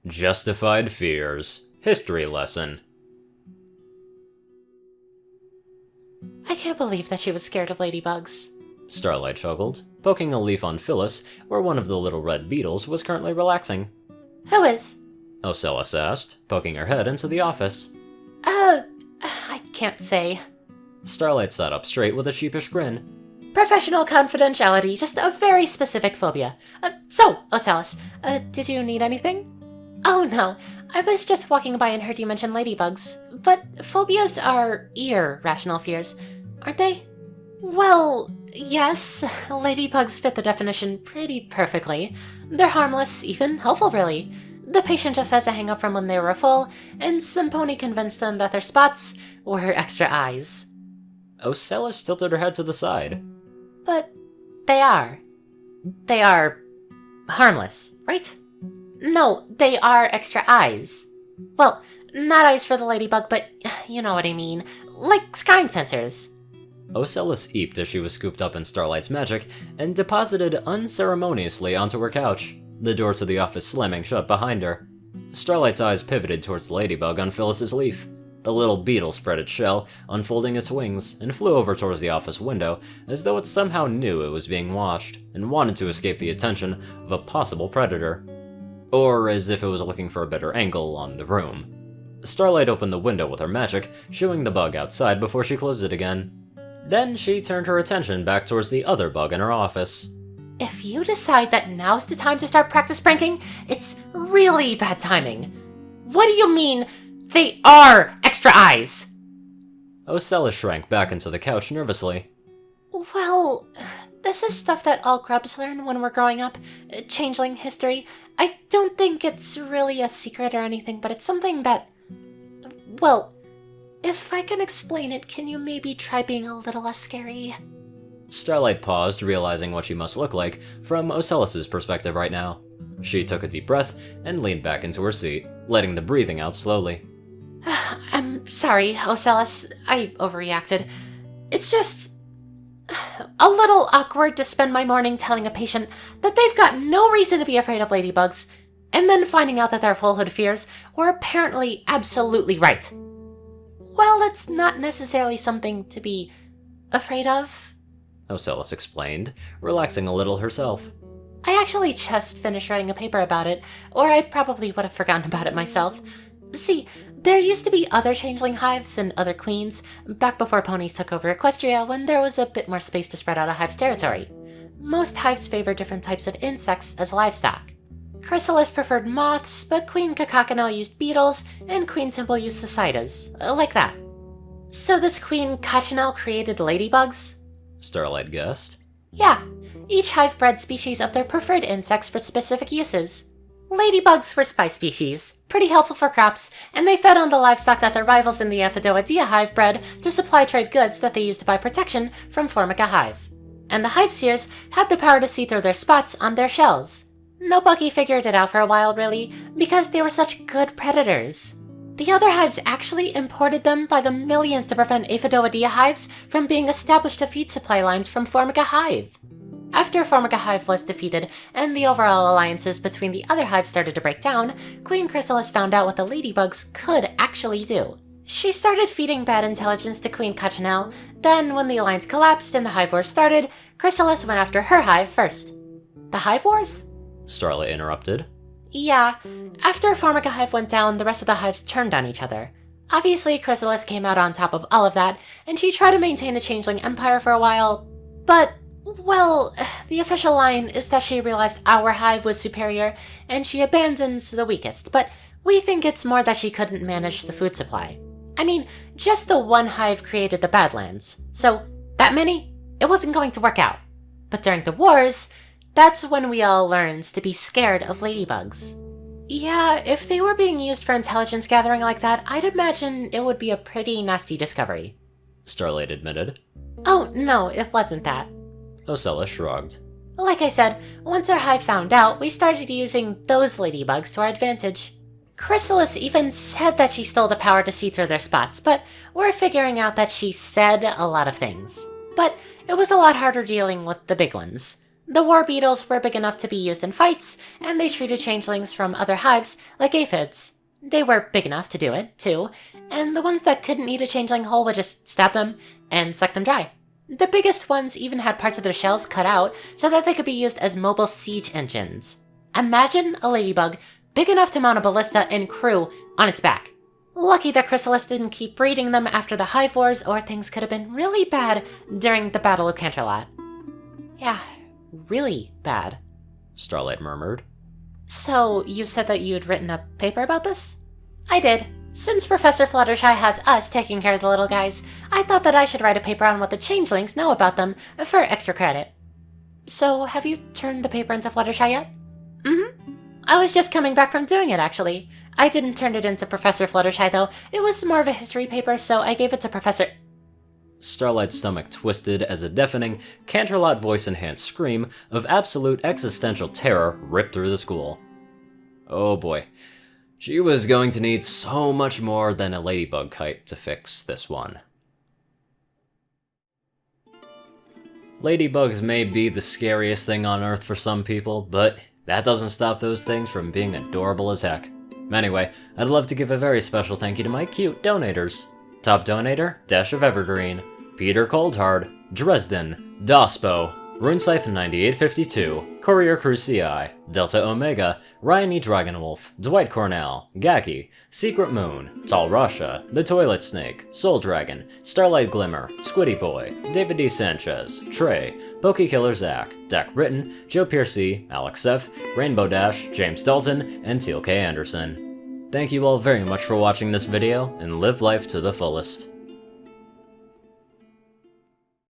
Justified Fears. History Lesson. I can't believe that she was scared of ladybugs. Starlight chuckled, poking a leaf on Phyllis, where one of the little red beetles was currently relaxing. Who is? Ocellus asked, poking her head into the office. I can't say. Starlight sat up straight with a sheepish grin. Professional confidentiality, just a very specific phobia. So, Ocellus, did you need anything? Oh no, I was just walking by and heard you mention ladybugs. But phobias are irrational fears, aren't they? Well, yes, ladybugs fit the definition pretty perfectly. They're harmless, even helpful really. The patient just has a hang-up from when they were full, and some pony convinced them that their spots were extra eyes. Ocellus tilted her head to the side. But they are harmless, right? No, they are extra eyes. Well, not eyes for the ladybug, but you know what I mean. Like scrying sensors. Ocellus eeped as she was scooped up in Starlight's magic and deposited unceremoniously onto her couch, the door to the office slamming shut behind her. Starlight's eyes pivoted towards the ladybug on Phyllis's leaf. The little beetle spread its shell, unfolding its wings, and flew over towards the office window as though it somehow knew it was being watched and wanted to escape the attention of a possible predator. Or as if it was looking for a better angle on the room. Starlight opened the window with her magic, shooing the bug outside before she closed it again. Then she turned her attention back towards the other bug in her office. If you decide that now's the time to start practice pranking, it's really bad timing. What do you mean, they are extra eyes? Ocellus shrank back into the couch nervously. Well, this is stuff that all grubs learn when we're growing up. Changeling history. I don't think it's really a secret or anything, but it's something that... Well, if I can explain it, can you maybe try being a little less scary? Starlight paused, realizing what she must look like from Ocellus's perspective right now. She took a deep breath and leaned back into her seat, letting the breathing out slowly. I'm sorry, Ocellus. I overreacted. It's just... a little awkward to spend my morning telling a patient that they've got no reason to be afraid of ladybugs, and then finding out that their full-hood fears were apparently absolutely right. Well, it's not necessarily something to be afraid of, Ocellus explained, relaxing a little herself. I actually just finished writing a paper about it, or I probably would have forgotten about it myself. See, there used to be other changeling hives and other queens, back before ponies took over Equestria when there was a bit more space to spread out a hive's territory. Most hives favor different types of insects as livestock. Chrysalis preferred moths, but Queen Kakakano used beetles, and Queen Temple used cicadas, like that. So this Queen Kachanel created ladybugs? Starlight guessed. Yeah, each hive bred species of their preferred insects for specific uses. Ladybugs were spy species, pretty helpful for crops, and they fed on the livestock that their rivals in the Aphidoidea hive bred to supply trade goods that they used to buy protection from Formica hive. And the hive seers had the power to see through their spots on their shells. Nobody figured it out for a while, really, because they were such good predators. The other hives actually imported them by the millions to prevent Aphidoidea hives from being established to feed supply lines from Formica hive. After Formica hive was defeated and the overall alliances between the other hives started to break down, Queen Chrysalis found out what the ladybugs could actually do. She started feeding bad intelligence to Queen Kachanel, then when the alliance collapsed and the hive wars started, Chrysalis went after her hive first. The hive wars? Starlight interrupted. Yeah, after Formica hive went down, the rest of the hives turned on each other. Obviously, Chrysalis came out on top of all of that, and she tried to maintain a changeling empire for a while, but, well, the official line is that she realized our hive was superior, and she abandons the weakest, but we think it's more that she couldn't manage the food supply. I mean, just the one hive created the Badlands, so that many? It wasn't going to work out. But during the wars, that's when we all learned to be scared of ladybugs. Yeah, if they were being used for intelligence gathering like that, I'd imagine it would be a pretty nasty discovery. Starlight admitted. Oh, no, it wasn't that. Ocellus shrugged. Like I said, once our hive found out, we started using those ladybugs to our advantage. Chrysalis even said that she stole the power to see through their spots, but we're figuring out that she said a lot of things. But it was a lot harder dealing with the big ones. The war beetles were big enough to be used in fights, and they treated changelings from other hives like aphids. They were big enough to do it, too, and the ones that couldn't eat a changeling whole would just stab them and suck them dry. The biggest ones even had parts of their shells cut out so that they could be used as mobile siege engines. Imagine a ladybug big enough to mount a ballista and crew on its back. Lucky that Chrysalis didn't keep breeding them after the Hive Wars, or things could have been really bad during the Battle of Canterlot. Yeah, really bad, Starlight murmured. So, you said that you'd written a paper about this? I did. Since Professor Fluttershy has us taking care of the little guys, I thought that I should write a paper on what the changelings know about them for extra credit. So, have you turned the paper into Fluttershy yet? Mm-hmm. I was just coming back from doing it, actually. I didn't turn it into Professor Fluttershy, though. It was more of a history paper, so I gave it to Professor... Starlight's stomach twisted as a deafening, Canterlot voice-enhanced scream of absolute existential terror ripped through the school. Oh boy. She was going to need so much more than a ladybug kite to fix this one. Ladybugs may be the scariest thing on Earth for some people, but that doesn't stop those things from being adorable as heck. Anyway, I'd love to give a very special thank you to my cute donators. Top donator, Dash of Evergreen, Peter Coulthard, Dresdon, Dospo, RuneScythe9852, CourierCruz CI, Delta Omega, Ryanny Dragonwolf, Dwight Cornel, Gagi, Secret Moon, Tallrascha, The Toilet Snake, Soul Dragon, Starlight Glimmer, Squiddy Boy, David D. Sanchez, Trey, Pokey Killer Zach, Dak Britton, Joe Piercy, Alex F., Rainbow Dash, James Dalton, and Teal K. Anderson. Thank you all very much for watching this video, and live life to the fullest.